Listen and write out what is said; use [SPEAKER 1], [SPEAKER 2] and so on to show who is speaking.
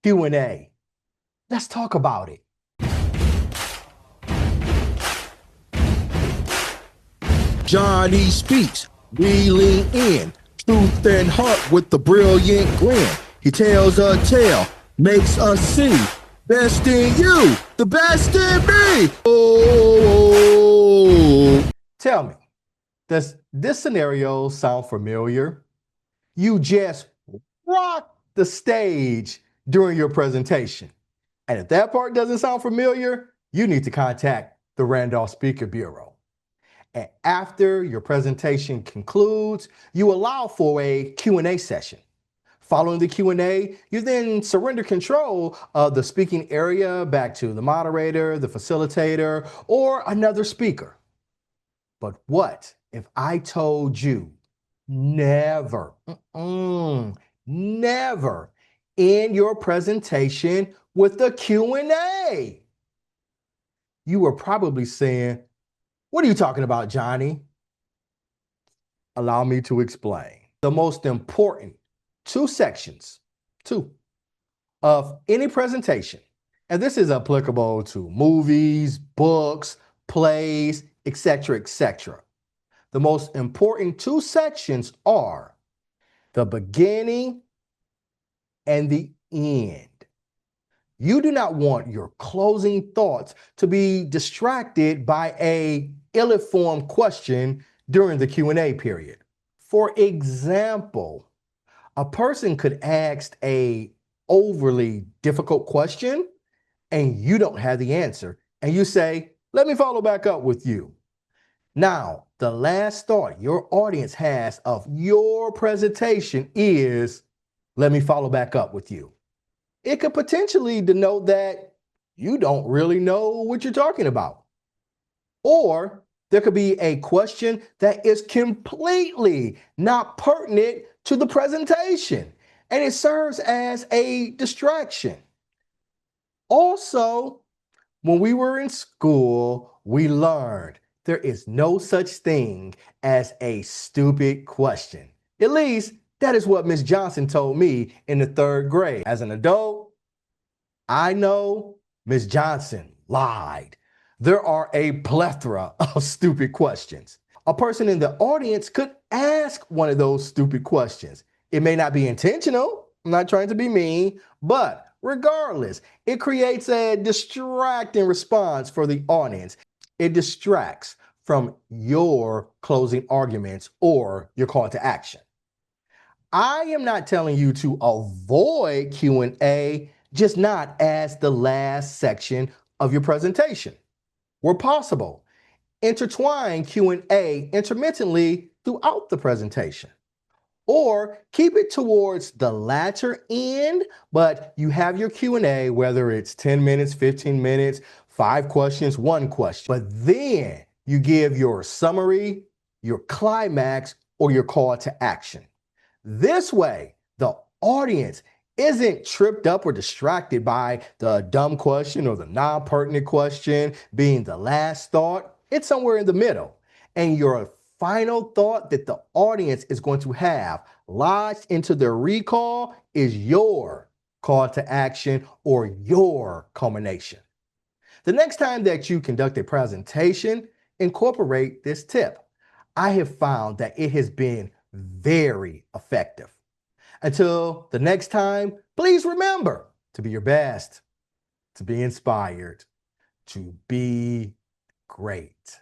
[SPEAKER 1] Q&A. Let's talk about it.
[SPEAKER 2] Johnny speaks, we lean in, truth and heart with the brilliant grin. He tells a tale, makes us see, best in you, the best in me. Oh.
[SPEAKER 1] Tell me, does this scenario sound familiar? You just rocked the stage during your presentation. And if that part doesn't sound familiar, you need to contact the Randolph Speaker Bureau. And after your presentation concludes, you allow for a Q&A session. Following the Q&A, you then surrender control of the speaking area back to the moderator, the facilitator, or another speaker. But what if I told you never, never end your presentation with a Q&A? You were probably saying, "What are you talking about, Johnny?" Allow me to explain. The most important two sections of any presentation, and this is applicable to movies, books, plays, etc., etc. The most important two sections are the beginning and the end. You do not want your closing thoughts to be distracted by a ill-informed question during the Q&A period. For example, a person could ask a overly difficult question and you don't have the answer, and you say, "Let me follow back up with you." Now, the last thought your audience has of your presentation is, "Let me follow back up with you." It could potentially denote that you don't really know what you're talking about. Or there could be a question that is completely not pertinent to the presentation, and it serves as a distraction. Also, when we were in school, we learned there is no such thing as a stupid question. At least, that is what Ms. Johnson told me in the 3rd grade. As an adult, I know Ms. Johnson lied. There are a plethora of stupid questions. A person in the audience could ask one of those stupid questions. It may not be intentional, I'm not trying to be mean, but regardless, it creates a distracting response for the audience. It distracts from your closing arguments or your call to action. I am not telling you to avoid Q&A, just not as the last section of your presentation. Where possible, intertwine Q&A intermittently throughout the presentation. Or keep it towards the latter end, but you have your Q&A, whether it's 10 minutes, 15 minutes, 5 questions, 1 question. But then you give your summary, your climax, or your call to action. This way, the audience isn't tripped up or distracted by the dumb question or the non-pertinent question being the last thought. It's somewhere in the middle. And your final thought that the audience is going to have lodged into their recall is your call to action or your culmination. The next time that you conduct a presentation, incorporate this tip. I have found that it has been very effective. Until the next time, please remember to be your best, to be inspired, to be great.